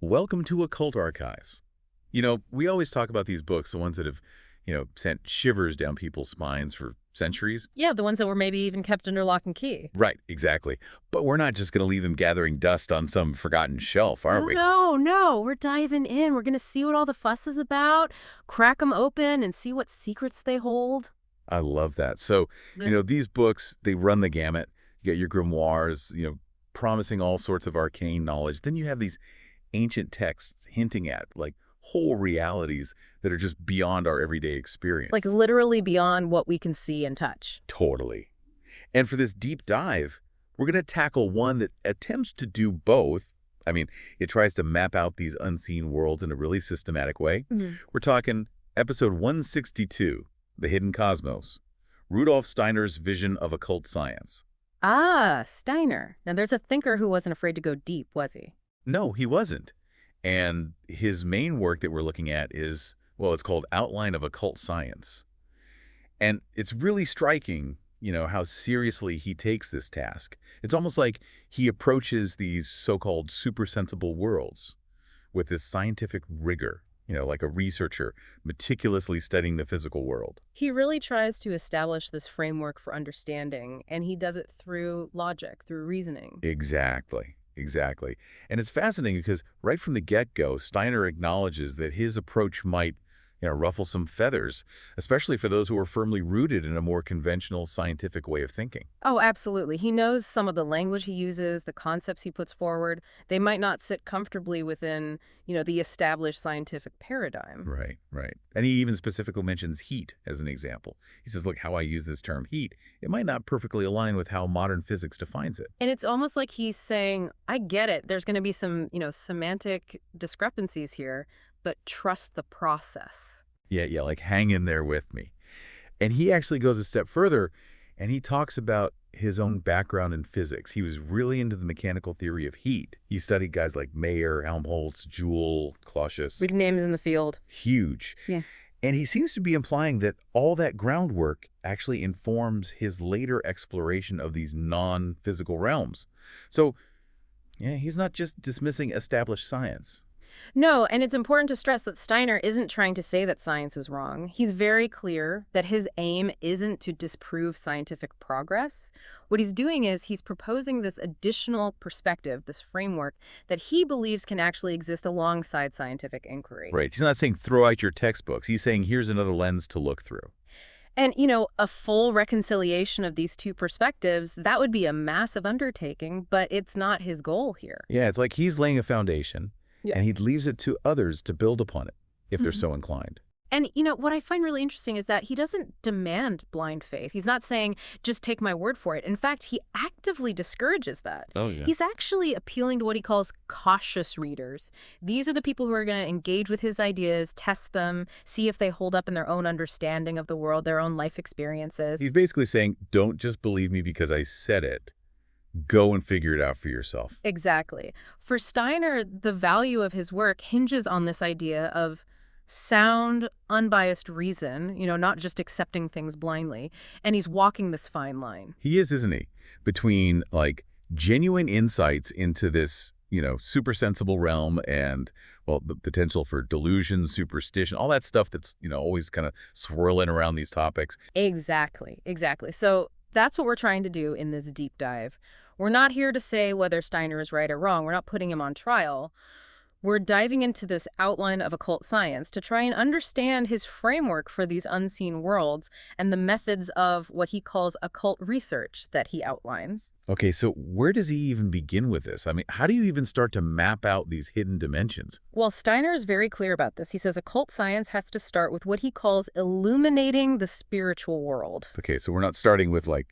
Welcome to Occult Archives. We always talk about these books, the ones that have, sent shivers down people's spines for centuries. Yeah, the ones that were maybe even kept under lock and key. Right, exactly. But we're not just going to leave them gathering dust on some forgotten shelf, are we? No. We're diving in. We're going to see what all the fuss is about, crack them open, and see what secrets they hold. I love that. So, these books, they run the gamut. You got your grimoires, promising all sorts of arcane knowledge. Then you have these ancient texts hinting at, like, whole realities that are just beyond our everyday experience. Like literally beyond what we can see and touch. Totally. And for this deep dive, we're going to tackle one that attempts to do both. I mean, it tries to map out these unseen worlds in a really systematic way. We're talking episode 162, The Hidden Cosmos, Rudolf Steiner's vision of occult science. Ah, Steiner. Now, there's a thinker who wasn't afraid to go deep, was he? No, he wasn't. And his main work that we're looking at is, well, it's called Outline of Occult Science. And it's really striking, how seriously he takes this task. It's almost like he approaches these so-called supersensible worlds with this scientific rigor, like a researcher meticulously studying the physical world. He really tries to establish this framework for understanding, and he does it through logic, through reasoning. Exactly. And it's fascinating because right from the get-go, Steiner acknowledges that his approach might, ruffle some feathers, especially for those who are firmly rooted in a more conventional scientific way of thinking. Oh, absolutely. He knows some of the language he uses, the concepts he puts forward. They might not sit comfortably within, the established scientific paradigm. Right. And he even specifically mentions heat as an example. He says, look, how I use this term heat, it might not perfectly align with how modern physics defines it. And it's almost like he's saying, I get it. There's going to be some, semantic discrepancies here, but trust the process. Yeah, like hang in there with me. And he actually goes a step further, and he talks about his own background in physics. He was really into the mechanical theory of heat. He studied guys like Mayer, Helmholtz, Joule, Clausius. Big names in the field. Huge. Yeah. And he seems to be implying that all that groundwork actually informs his later exploration of these non-physical realms. So, yeah, he's not just dismissing established science. No, and it's important to stress that Steiner isn't trying to say that science is wrong. He's very clear that his aim isn't to disprove scientific progress. What he's doing is he's proposing this additional perspective, this framework, that he believes can actually exist alongside scientific inquiry. Right. He's not saying throw out your textbooks. He's saying here's another lens to look through. And, a full reconciliation of these two perspectives, that would be a massive undertaking, but it's not his goal here. Yeah, it's like he's laying a foundation. Yeah. And he leaves it to others to build upon it, if they're so inclined. And, what I find really interesting is that he doesn't demand blind faith. He's not saying, just take my word for it. In fact, he actively discourages that. Oh, yeah. He's actually appealing to what he calls cautious readers. These are the people who are going to engage with his ideas, test them, see if they hold up in their own understanding of the world, their own life experiences. He's basically saying, don't just believe me because I said it. Go and figure it out for yourself. Exactly. For Steiner, the value of his work hinges on this idea of sound, unbiased reason, not just accepting things blindly. And he's walking this fine line. He is, isn't he? Between, like, genuine insights into this, supersensible realm and, well, the potential for delusion, superstition, all that stuff that's, always kind of swirling around these topics. Exactly. So that's what we're trying to do in this deep dive. We're not here to say whether Steiner is right or wrong. We're not putting him on trial. We're diving into this outline of occult science to try and understand his framework for these unseen worlds and the methods of what he calls occult research that he outlines. Okay, so where does he even begin with this? I mean, how do you even start to map out these hidden dimensions? Well, Steiner is very clear about this. He says occult science has to start with what he calls illuminating the spiritual world. Okay, so we're not starting with, like,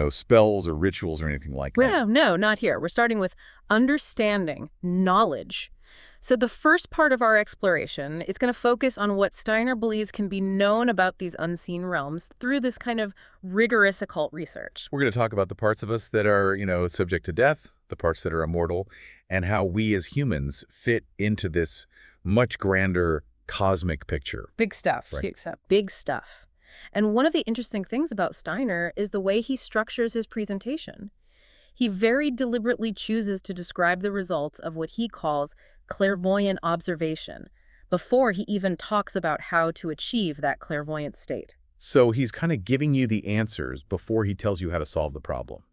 spells or rituals or anything like that. No, not here. We're starting with understanding, knowledge. So the first part of our exploration is going to focus on what Steiner believes can be known about these unseen realms through this kind of rigorous occult research. We're going to talk about the parts of us that are, subject to death, the parts that are immortal, and how we as humans fit into this much grander cosmic picture. Big stuff. Right. Big stuff. And one of the interesting things about Steiner is the way he structures his presentation. He very deliberately chooses to describe the results of what he calls clairvoyant observation, before he even talks about how to achieve that clairvoyant state. So he's kind of giving you the answers before he tells you how to solve the problem.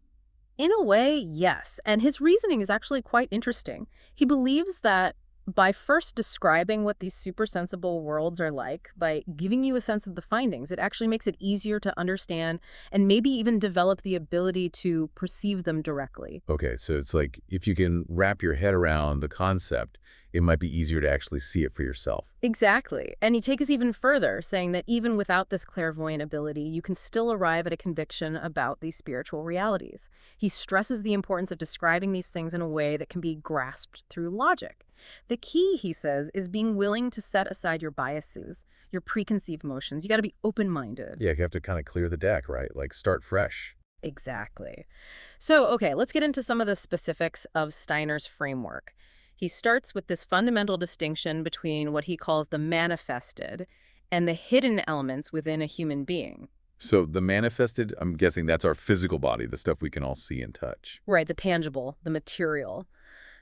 In a way, yes. And his reasoning is actually quite interesting. He believes that by first describing what these supersensible worlds are like, by giving you a sense of the findings, it actually makes it easier to understand and maybe even develop the ability to perceive them directly. Okay, so it's like if you can wrap your head around the concept, it might be easier to actually see it for yourself. Exactly. And he takes us even further, saying that even without this clairvoyant ability, you can still arrive at a conviction about these spiritual realities. He stresses the importance of describing these things in a way that can be grasped through logic. The key, he says, is being willing to set aside your biases, your preconceived notions. You got to be open-minded. Yeah, you have to kind of clear the deck, right? Like start fresh. Exactly. So, okay, let's get into some of the specifics of Steiner's framework. He starts with this fundamental distinction between what he calls the manifested and the hidden elements within a human being. So the manifested, I'm guessing that's our physical body, the stuff we can all see and touch. Right, the tangible, the material.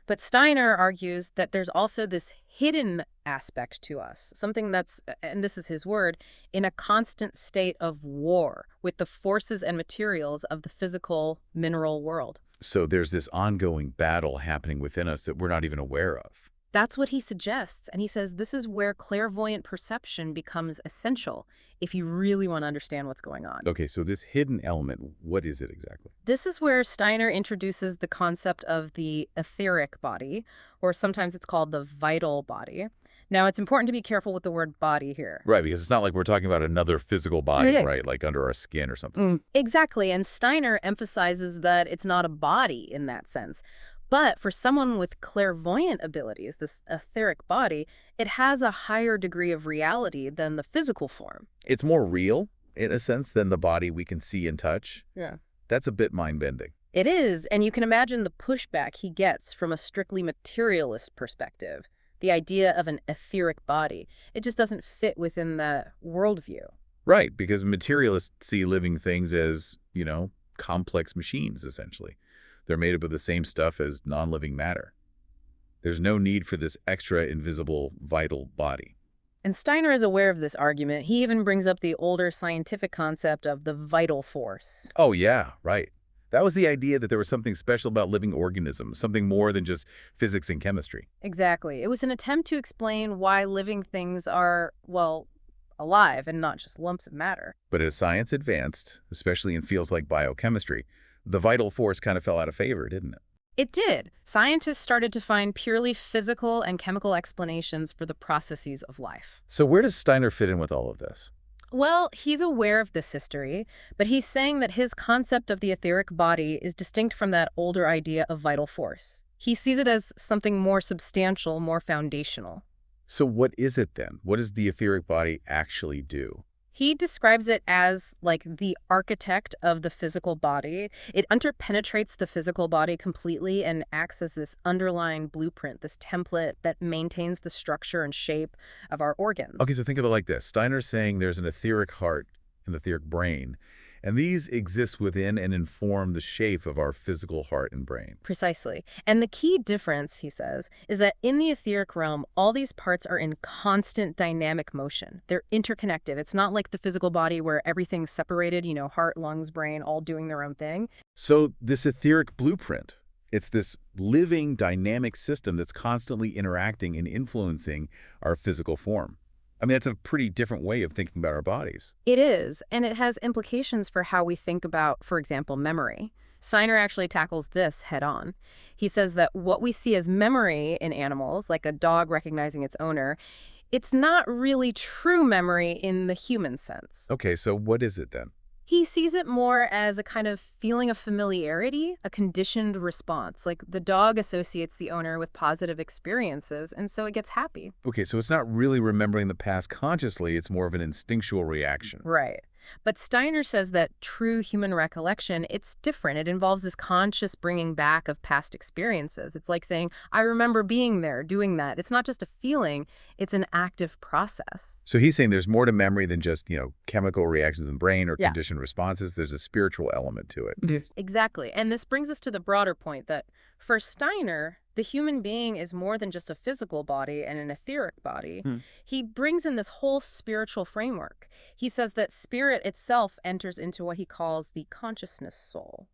But Steiner argues that there's also this hidden aspect to us, something that's, and this is his word, in a constant state of war with the forces and materials of the physical mineral world. So there's this ongoing battle happening within us that we're not even aware of. That's what he suggests, and he says this is where clairvoyant perception becomes essential if you really want to understand what's going on. Okay, so this hidden element, what is it exactly? This is where Steiner introduces the concept of the etheric body, or sometimes it's called the vital body. Now, it's important to be careful with the word body here. Right, because it's not like we're talking about another physical body, Yeah. right? Like under our skin or something. Exactly, and Steiner emphasizes that it's not a body in that sense. But for someone with clairvoyant abilities, this etheric body, it has a higher degree of reality than the physical form. It's more real, in a sense, than the body we can see and touch. Yeah. That's a bit mind-bending. It is, and you can imagine the pushback he gets from a strictly materialist perspective. The idea of an etheric body. It just doesn't fit within the worldview. Right, because materialists see living things as, complex machines, essentially. They're made up of the same stuff as non-living matter. There's no need for this extra invisible, vital body. And Steiner is aware of this argument. He even brings up the older scientific concept of the vital force. Oh, yeah, right. That was the idea that there was something special about living organisms, something more than just physics and chemistry. Exactly. It was an attempt to explain why living things are, well, alive and not just lumps of matter. But as science advanced, especially in fields like biochemistry, the vital force kind of fell out of favor, didn't it? It did. Scientists started to find purely physical and chemical explanations for the processes of life. So where does Steiner fit in with all of this? Well, he's aware of this history, but he's saying that his concept of the etheric body is distinct from that older idea of vital force. He sees it as something more substantial, more foundational. So what is it then? What does the etheric body actually do? He describes it as like the architect of the physical body. It interpenetrates the physical body completely and acts as this underlying blueprint, this template that maintains the structure and shape of our organs. Okay, so think of it like this. Steiner's saying there's an etheric heart and the etheric brain, and these exist within and inform the shape of our physical heart and brain. Precisely. And the key difference, he says, is that in the etheric realm, all these parts are in constant dynamic motion. They're interconnected. It's not like the physical body where everything's separated, heart, lungs, brain, all doing their own thing. So this etheric blueprint, it's this living dynamic system that's constantly interacting and influencing our physical form. I mean, that's a pretty different way of thinking about our bodies. It is, and it has implications for how we think about, for example, memory. Steiner actually tackles this head on. He says that what we see as memory in animals, like a dog recognizing its owner, it's not really true memory in the human sense. Okay, so what is it then? He sees it more as a kind of feeling of familiarity, a conditioned response. Like the dog associates the owner with positive experiences, and so it gets happy. Okay, so it's not really remembering the past consciously, it's more of an instinctual reaction. Right. But Steiner says that true human recollection, it's different. It involves this conscious bringing back of past experiences. It's like saying, I remember being there, doing that. It's not just a feeling, it's an active process. So he's saying there's more to memory than just, chemical reactions in the brain or Yeah. conditioned responses. There's a spiritual element to it. Exactly. And this brings us to the broader point that for Steiner, The human being is more than just a physical body and an etheric body. Hmm. He brings in this whole spiritual framework. He says that spirit itself enters into what he calls the consciousness soul.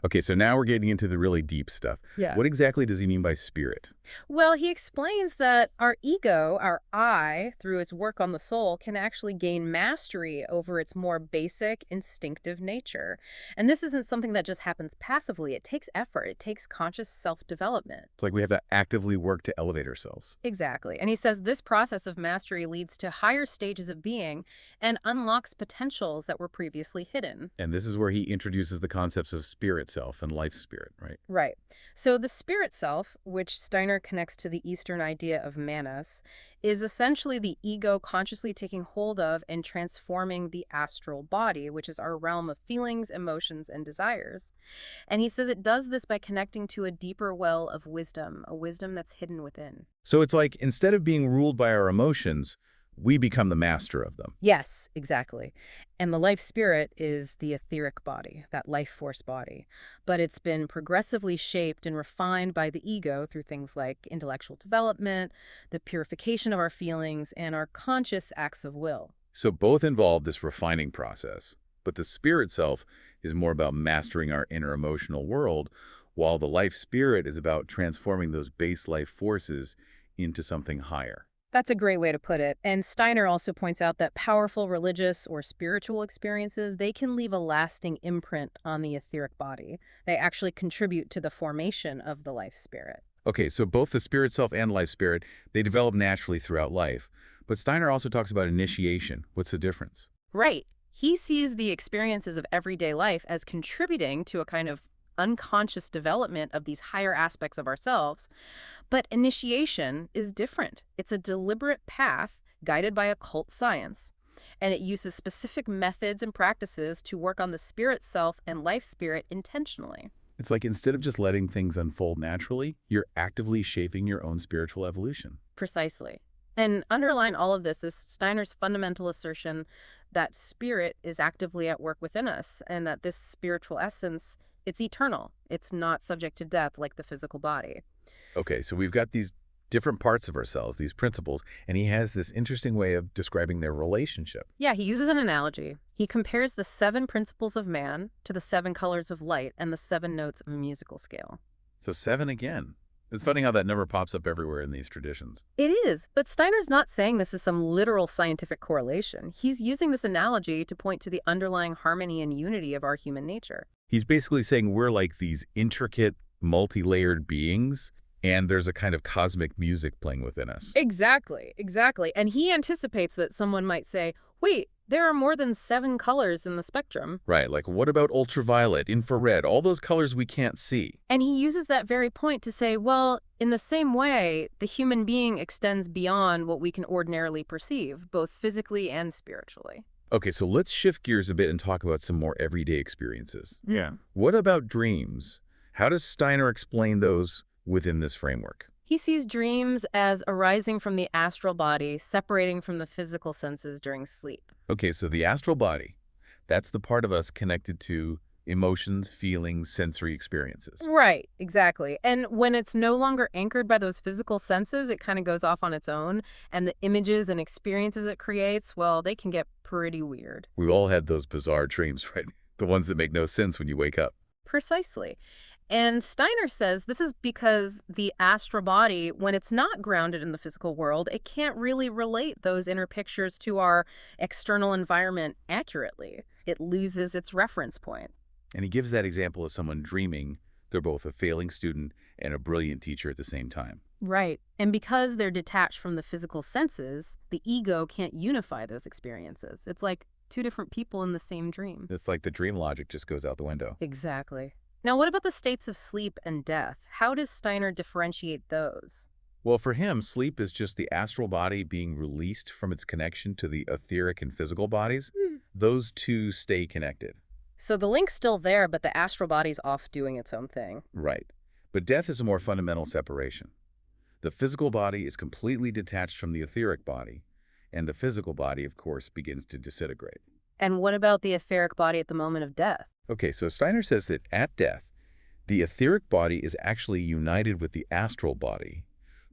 Okay, so now we're getting into the really deep stuff. Yeah. What exactly does he mean by spirit? Well, he explains that our ego, our I, through its work on the soul, can actually gain mastery over its more basic, instinctive nature. And this isn't something that just happens passively. It takes effort. It takes conscious self-development. It's like we have to actively work to elevate ourselves. Exactly. And he says this process of mastery leads to higher stages of being and unlocks potentials that were previously hidden. And this is where he introduces the concepts of spirit self and life spirit, right? Right. So the spirit self, which Steiner connects to the Eastern idea of manas, is essentially the ego consciously taking hold of and transforming the astral body, which is our realm of feelings, emotions, and desires. And he says it does this by connecting to a deeper well of wisdom, a wisdom that's hidden within. So it's like instead of being ruled by our emotions, we become the master of them. Yes, exactly. And the life spirit is the etheric body, that life force body. But it's been progressively shaped and refined by the ego through things like intellectual development, the purification of our feelings, and our conscious acts of will. So both involve this refining process, but the spirit self is more about mastering our inner emotional world, while the life spirit is about transforming those base life forces into something higher. That's a great way to put it. And Steiner also points out that powerful religious or spiritual experiences, they can leave a lasting imprint on the etheric body. They actually contribute to the formation of the life spirit. Okay, so both the spirit self and life spirit, they develop naturally throughout life. But Steiner also talks about initiation. What's the difference? Right. He sees the experiences of everyday life as contributing to a kind of unconscious development of these higher aspects of ourselves. But initiation is different. It's a deliberate path guided by occult science. And it uses specific methods and practices to work on the spirit self and life spirit intentionally. It's like instead of just letting things unfold naturally, you're actively shaping your own spiritual evolution. Precisely. And underlying all of this is Steiner's fundamental assertion that spirit is actively at work within us and that this spiritual essence, it's eternal. It's not subject to death like the physical body. Okay, so we've got these different parts of ourselves, these principles, and he has this interesting way of describing their relationship. Yeah, he uses an analogy. He compares the 7 principles of man to the 7 colors of light and the 7 notes of a musical scale. So 7 again. It's funny how that number pops up everywhere in these traditions. It is, but Steiner's not saying this is some literal scientific correlation. He's using this analogy to point to the underlying harmony and unity of our human nature. He's basically saying we're like these intricate, multi-layered beings, and there's a kind of cosmic music playing within us. Exactly, exactly. And he anticipates that someone might say, wait, there are more than 7 colors in the spectrum. Right, like what about ultraviolet, infrared, all those colors we can't see? And he uses that very point to say, well, in the same way, the human being extends beyond what we can ordinarily perceive, both physically and spiritually. Okay, so let's shift gears a bit and talk about some more everyday experiences. Yeah. What about dreams? How does Steiner explain those within this framework? He sees dreams as arising from the astral body, separating from the physical senses during sleep. Okay, so the astral body, that's the part of us connected to emotions, feelings, sensory experiences. Right, exactly. And when it's no longer anchored by those physical senses, it kind of goes off on its own. And the images and experiences it creates, well, they can get pretty weird. We've all had those bizarre dreams, right? The ones that make no sense when you wake up. Precisely. And Steiner says this is because the astral body, when it's not grounded in the physical world, it can't really relate those inner pictures to our external environment accurately. It loses its reference point. And he gives that example of someone dreaming they're both a failing student and a brilliant teacher at the same time. Right. And because they're detached from the physical senses, the ego can't unify those experiences. It's like 2 different people in the same dream. It's like the dream logic just goes out the window. Exactly. Now, what about the states of sleep and death? How does Steiner differentiate those? Well, for him, sleep is just the astral body being released from its connection to the etheric and physical bodies. Those two stay connected. So the link's still there, but the astral body's off doing its own thing. Right. But death is a more fundamental separation. The physical body is completely detached from the etheric body, and the physical body, of course, begins to disintegrate. And what about the etheric body at the moment of death? Okay, so Steiner says that at death, The etheric body is actually united with the astral body,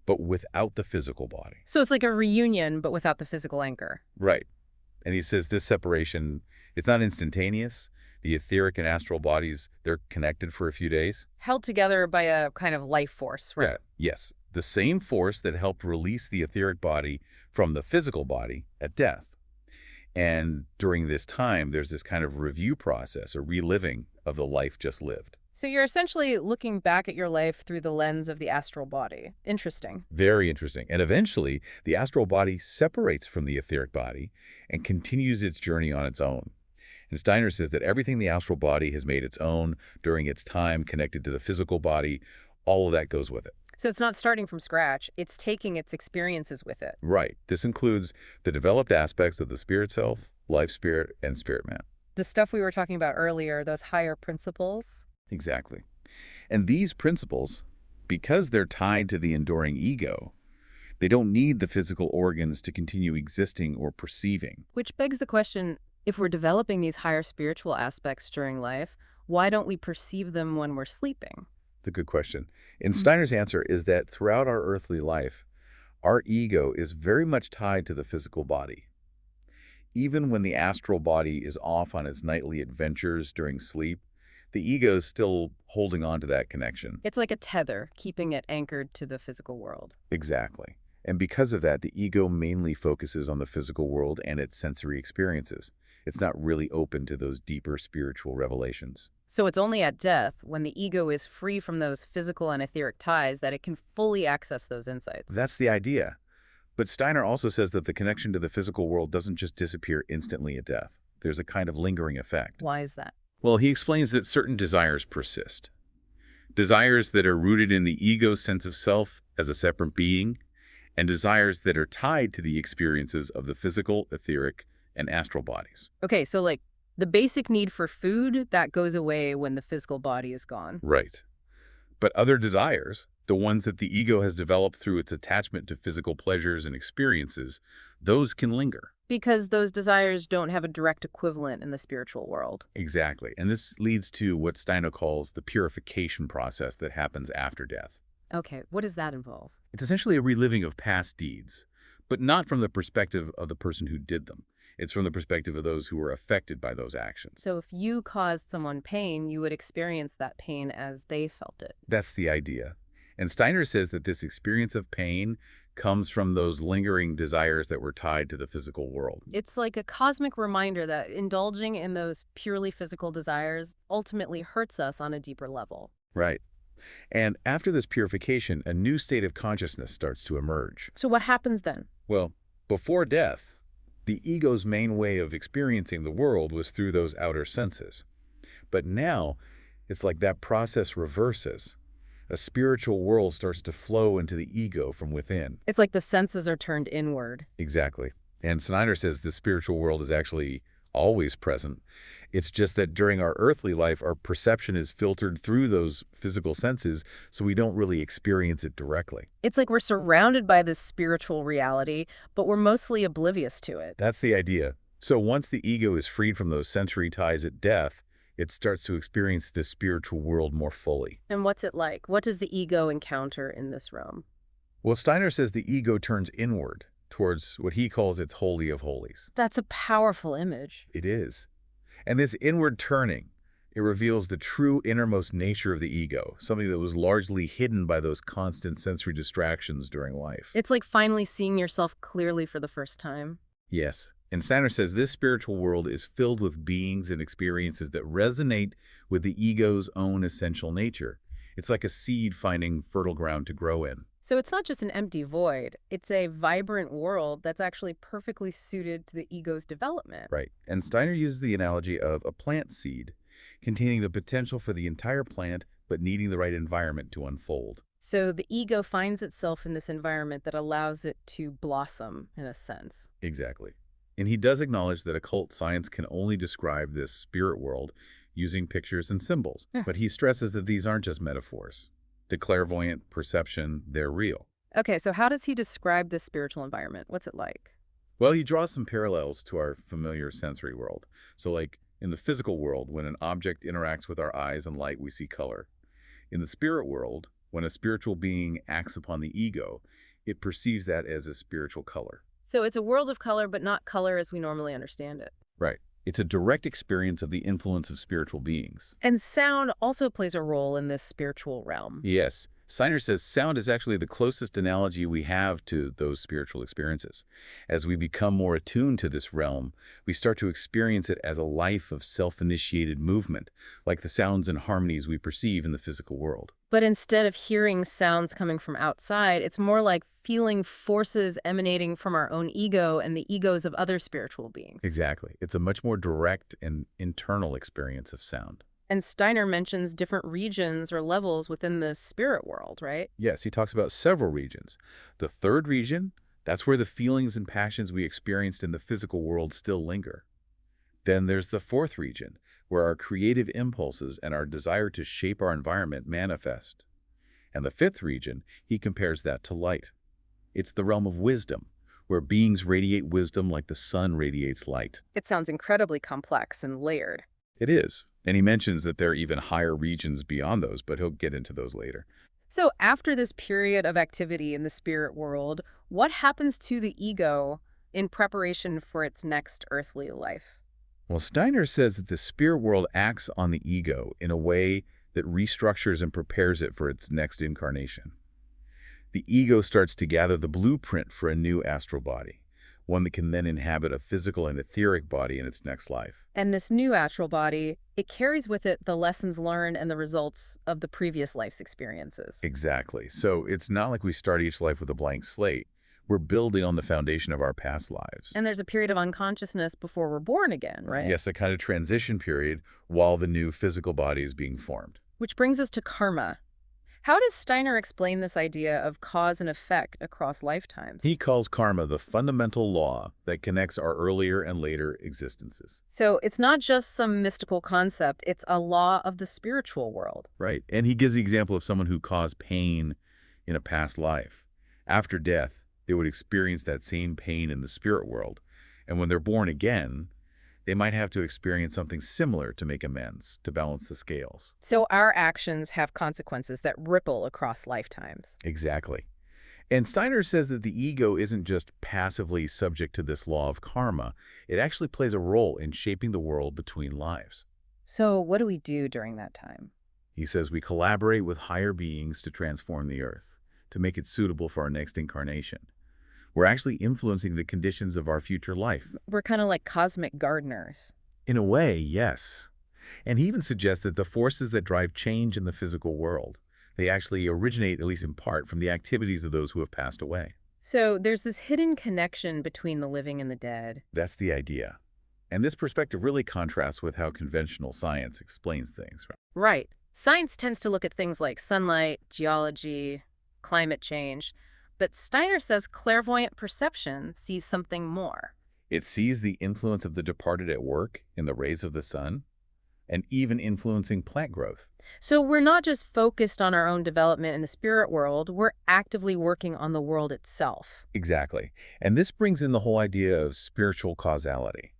but without the physical body. So it's like a reunion, but without the physical anchor. Right. And he says this separation, it's not instantaneous. The etheric and astral bodies, they're connected for a few days. Held together by a kind of life force, right? Yeah. Yes. The same force that helped release the etheric body from the physical body at death. And during this time, there's this kind of review process, a reliving of the life just lived. So you're essentially looking back at your life through the lens of the astral body. Interesting. Very interesting. And eventually, the astral body separates from the etheric body and continues its journey on its own. And Steiner says that everything the astral body has made its own during its time connected to the physical body, all of that goes with it. So it's not starting from scratch. It's taking its experiences with it. Right. This includes the developed aspects of the spirit self, life spirit, and spirit man. The stuff we were talking about earlier, those higher principles. Exactly. And these principles, because they're tied to the enduring ego, they don't need the physical organs to continue existing or perceiving. Which begs the question, if we're developing these higher spiritual aspects during life, why don't we perceive them when we're sleeping? It's a good question. And Steiner's answer is that throughout our earthly life, our ego is very much tied to the physical body. Even when the astral body is off on its nightly adventures during sleep, the ego is still holding on to that connection. It's like a tether, keeping it anchored to the physical world. Exactly. And because of that, the ego mainly focuses on the physical world and its sensory experiences. It's not really open to those deeper spiritual revelations. So it's only at death, when the ego is free from those physical and etheric ties, that it can fully access those insights. That's the idea. But Steiner also says that the connection to the physical world doesn't just disappear instantly at death. There's a kind of lingering effect. Why is that? Well, he explains that certain desires persist. Desires that are rooted in the ego's sense of self as a separate being, and desires that are tied to the experiences of the physical, etheric, and astral bodies. Okay, so like the basic need for food, that goes away when the physical body is gone. Right. But other desires, the ones that the ego has developed through its attachment to physical pleasures and experiences, those can linger. Because those desires don't have a direct equivalent in the spiritual world. Exactly. And this leads to what Steiner calls the purification process that happens after death. Okay, what does that involve? It's essentially a reliving of past deeds, but not from the perspective of the person who did them. It's from the perspective of those who were affected by those actions. So if you caused someone pain, you would experience that pain as they felt it. That's the idea. And Steiner says that this experience of pain comes from those lingering desires that were tied to the physical world. It's like a cosmic reminder that indulging in those purely physical desires ultimately hurts us on a deeper level. Right. And after this purification, a new state of consciousness starts to emerge. So what happens then? Well, before death, the ego's main way of experiencing the world was through those outer senses. But now, it's like that process reverses. A spiritual world starts to flow into the ego from within. It's like the senses are turned inward. Exactly. And Snyder says the spiritual world is actually always present. It's just that during our earthly life, our perception is filtered through those physical senses, so we don't really experience it directly. It's like we're surrounded by this spiritual reality, but we're mostly oblivious to it. That's the idea. So once the ego is freed from those sensory ties at death, it starts to experience the spiritual world more fully. And what's it like? What does the ego encounter in this realm? Well, Steiner says the ego turns inward towards what he calls its holy of holies. That's a powerful image. It is. And this inward turning, it reveals the true innermost nature of the ego, something that was largely hidden by those constant sensory distractions during life. It's like finally seeing yourself clearly for the first time. Yes. And Steiner says this spiritual world is filled with beings and experiences that resonate with the ego's own essential nature. It's like a seed finding fertile ground to grow in. So it's not just an empty void. It's a vibrant world that's actually perfectly suited to the ego's development. Right. And Steiner uses the analogy of a plant seed, containing the potential for the entire plant, but needing the right environment to unfold. So the ego finds itself in this environment that allows it to blossom, in a sense. Exactly. And he does acknowledge that occult science can only describe this spirit world using pictures and symbols. Yeah. But he stresses that these aren't just metaphors. The clairvoyant perception, they're real. Okay, so how does he describe this spiritual environment? What's it like? Well, he draws some parallels to our familiar sensory world. So like in the physical world, when an object interacts with our eyes and light, we see color. In the spirit world, when a spiritual being acts upon the ego, it perceives that as a spiritual color. So it's a world of color, but not color as we normally understand it. Right. It's a direct experience of the influence of spiritual beings. And sound also plays a role in this spiritual realm. Yes, Steiner says sound is actually the closest analogy we have to those spiritual experiences. As we become more attuned to this realm, we start to experience it as a life of self-initiated movement, like the sounds and harmonies we perceive in the physical world. But instead of hearing sounds coming from outside, it's more like feeling forces emanating from our own ego and the egos of other spiritual beings. Exactly. It's a much more direct and internal experience of sound. And Steiner mentions different regions or levels within the spirit world, right? Yes, he talks about several regions. The third region, that's where the feelings and passions we experienced in the physical world still linger. Then there's the fourth region, where our creative impulses and our desire to shape our environment manifest. And the fifth region, he compares that to light. It's the realm of wisdom, where beings radiate wisdom like the sun radiates light. It sounds incredibly complex and layered. It is. And he mentions that there are even higher regions beyond those, but he'll get into those later. So after this period of activity in the spirit world, what happens to the ego in preparation for its next earthly life? Well, Steiner says that the spirit world acts on the ego in a way that restructures and prepares it for its next incarnation. The ego starts to gather the blueprint for a new astral body, one that can then inhabit a physical and etheric body in its next life. And this new astral body, it carries with it the lessons learned and the results of the previous life's experiences. Exactly. So it's not like we start each life with a blank slate. We're building on the foundation of our past lives. And there's a period of unconsciousness before we're born again, right? Yes, a kind of transition period while the new physical body is being formed. Which brings us to karma. How does Steiner explain this idea of cause and effect across lifetimes? He calls karma the fundamental law that connects our earlier and later existences. So it's not just some mystical concept, it's a law of the spiritual world. Right. And he gives the example of someone who caused pain in a past life. After death, they would experience that same pain in the spirit world. And when they're born again, they might have to experience something similar to make amends, to balance the scales. So our actions have consequences that ripple across lifetimes. Exactly. And Steiner says that the ego isn't just passively subject to this law of karma. It actually plays a role in shaping the world between lives. So what do we do during that time? He says we collaborate with higher beings to transform the earth, to make it suitable for our next incarnation. We're actually influencing the conditions of our future life. We're kind of like cosmic gardeners. In a way, yes. And he even suggests that the forces that drive change in the physical world, they actually originate, at least in part, from the activities of those who have passed away. So there's this hidden connection between the living and the dead. That's the idea. And this perspective really contrasts with how conventional science explains things. Right. Science tends to look at things like sunlight, geology, climate change. But Steiner says clairvoyant perception sees something more. It sees the influence of the departed at work in the rays of the sun, and even influencing plant growth. So we're not just focused on our own development in the spirit world, we're actively working on the world itself. Exactly. And this brings in the whole idea of spiritual causality.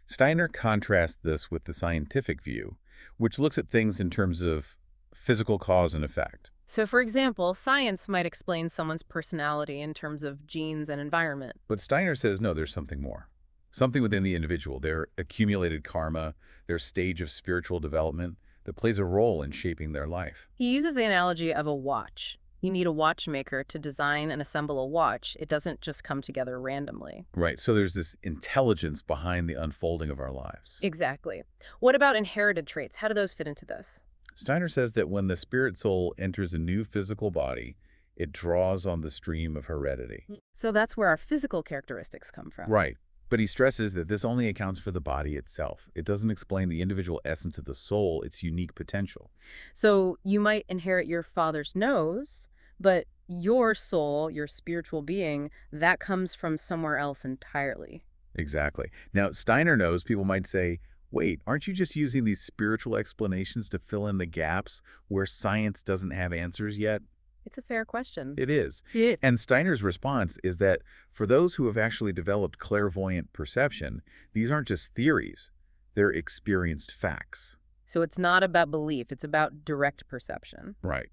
Steiner contrasts this with the scientific view, which looks at things in terms of physical cause and effect. So, for example, science might explain someone's personality in terms of genes and environment. But Steiner says, no, there's something more. Something within the individual, their accumulated karma, their stage of spiritual development that plays a role in shaping their life. He uses the analogy of a watch. You need a watchmaker to design and assemble a watch. It doesn't just come together randomly. Right, so there's this intelligence behind the unfolding of our lives. Exactly. What about inherited traits? How do those fit into this? Steiner says that when the spirit soul enters a new physical body, it draws on the stream of heredity. So that's where our physical characteristics come from. Right. But he stresses that this only accounts for the body itself. It doesn't explain the individual essence of the soul, its unique potential. So you might inherit your father's nose, but your soul, your spiritual being, that comes from somewhere else entirely. Exactly. Now, Steiner knows people might say, wait, aren't you just using these spiritual explanations to fill in the gaps where science doesn't have answers yet? It's a fair question. It is. Yeah. And Steiner's response is that for those who have actually developed clairvoyant perception, these aren't just theories, they're experienced facts. So it's not about belief, it's about direct perception. Right.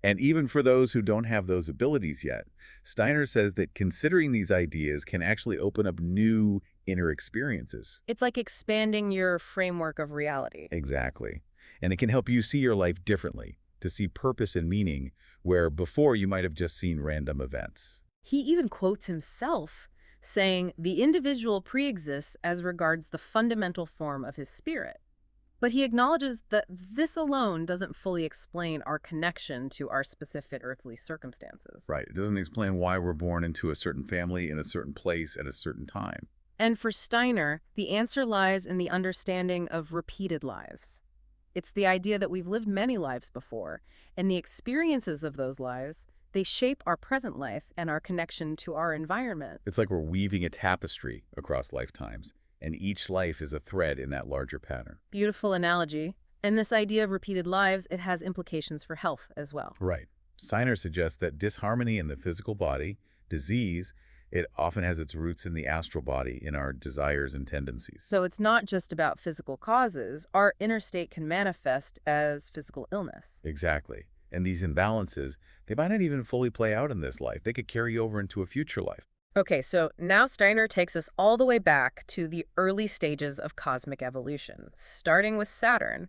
And even for those who don't have those abilities yet, Steiner says that considering these ideas can actually open up new inner experiences. It's like expanding your framework of reality. Exactly. And it can help you see your life differently, to see purpose and meaning where before you might have just seen random events. He even quotes himself, saying, "The individual pre-exists as regards the fundamental form of his spirit." But he acknowledges that this alone doesn't fully explain our connection to our specific earthly circumstances. Right. It doesn't explain why we're born into a certain family in a certain place at a certain time. And for Steiner, the answer lies in the understanding of repeated lives. It's the idea that we've lived many lives before, and the experiences of those lives, they shape our present life and our connection to our environment. It's like we're weaving a tapestry across lifetimes, and each life is a thread in that larger pattern. Beautiful analogy. And this idea of repeated lives, it has implications for health as well. Right. Steiner suggests that disharmony in the physical body, disease, it often has its roots in the astral body, in our desires and tendencies. So it's not just about physical causes. Our inner state can manifest as physical illness. Exactly. And these imbalances, they might not even fully play out in this life. They could carry over into a future life. Okay, so now Steiner takes us all the way back to the early stages of cosmic evolution, starting with Saturn.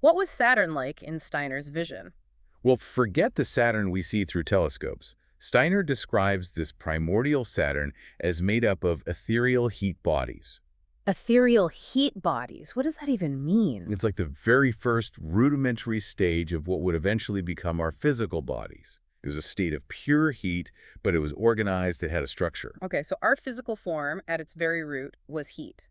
What was Saturn like in Steiner's vision? Well, forget the Saturn we see through telescopes. Steiner describes this primordial Saturn as made up of ethereal heat bodies. Ethereal heat bodies. What does that even mean? It's like the very first rudimentary stage of what would eventually become our physical bodies. It was a state of pure heat, but it was organized, it had a structure. Okay, so our physical form at its very root was heat.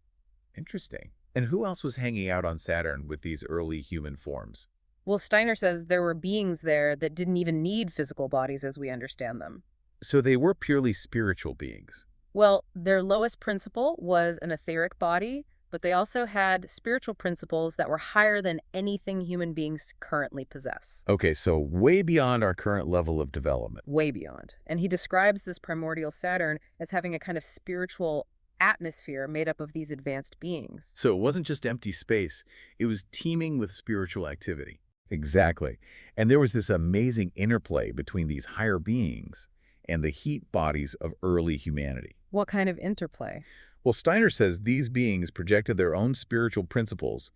Interesting. And who else was hanging out on Saturn with these early human forms? Well, Steiner says there were beings there that didn't even need physical bodies as we understand them. So they were purely spiritual beings. Well, their lowest principle was an etheric body, but they also had spiritual principles that were higher than anything human beings currently possess. Okay, so way beyond our current level of development. Way beyond. And he describes this primordial Saturn as having a kind of spiritual atmosphere made up of these advanced beings. So it wasn't just empty space, it was teeming with spiritual activity. Exactly. And there was this amazing interplay between these higher beings and the heat bodies of early humanity. What kind of interplay? Well, Steiner says these beings projected their own spiritual principles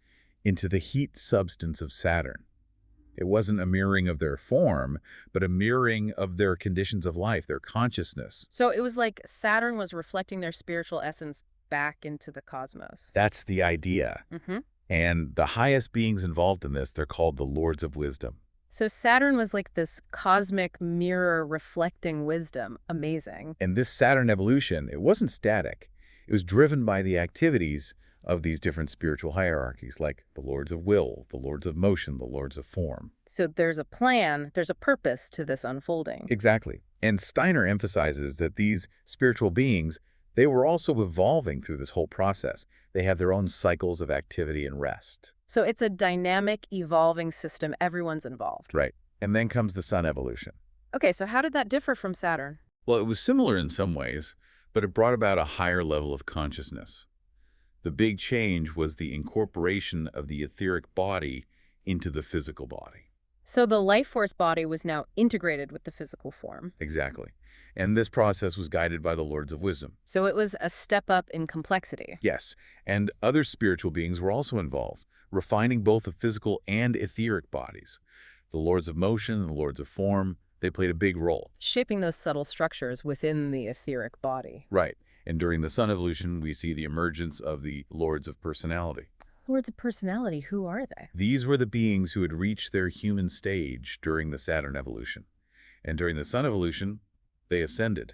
into the heat substance of Saturn. It wasn't a mirroring of their form, but a mirroring of their conditions of life, their consciousness. So it was like Saturn was reflecting their spiritual essence back into the cosmos. That's the idea. Mm-hmm. And the highest beings involved in this, they're called the Lords of Wisdom. So Saturn was like this cosmic mirror reflecting wisdom. Amazing. And this Saturn evolution, it wasn't static. It was driven by the activities of these different spiritual hierarchies, like the Lords of Will, the Lords of Motion, the Lords of Form. So there's a plan, there's a purpose to this unfolding. Exactly. And Steiner emphasizes that these spiritual beings, they were also evolving through this whole process. They have their own cycles of activity and rest. So it's a dynamic, evolving system. Everyone's involved. Right. And then comes the Sun evolution. Okay, so how did that differ from Saturn? Well, it was similar in some ways, but it brought about a higher level of consciousness. The big change was the incorporation of the etheric body into the physical body. So the life force body was now integrated with the physical form. Exactly. And this process was guided by the Lords of Wisdom. So it was a step up in complexity. Yes, and other spiritual beings were also involved, refining both the physical and etheric bodies. The Lords of Motion and the Lords of Form, they played a big role. Shaping those subtle structures within the etheric body. Right. And during the Sun evolution, we see the emergence of the Lords of Personality. Lords of Personality, who are they? These were the beings who had reached their human stage during the Saturn evolution. And during the Sun evolution, they ascended.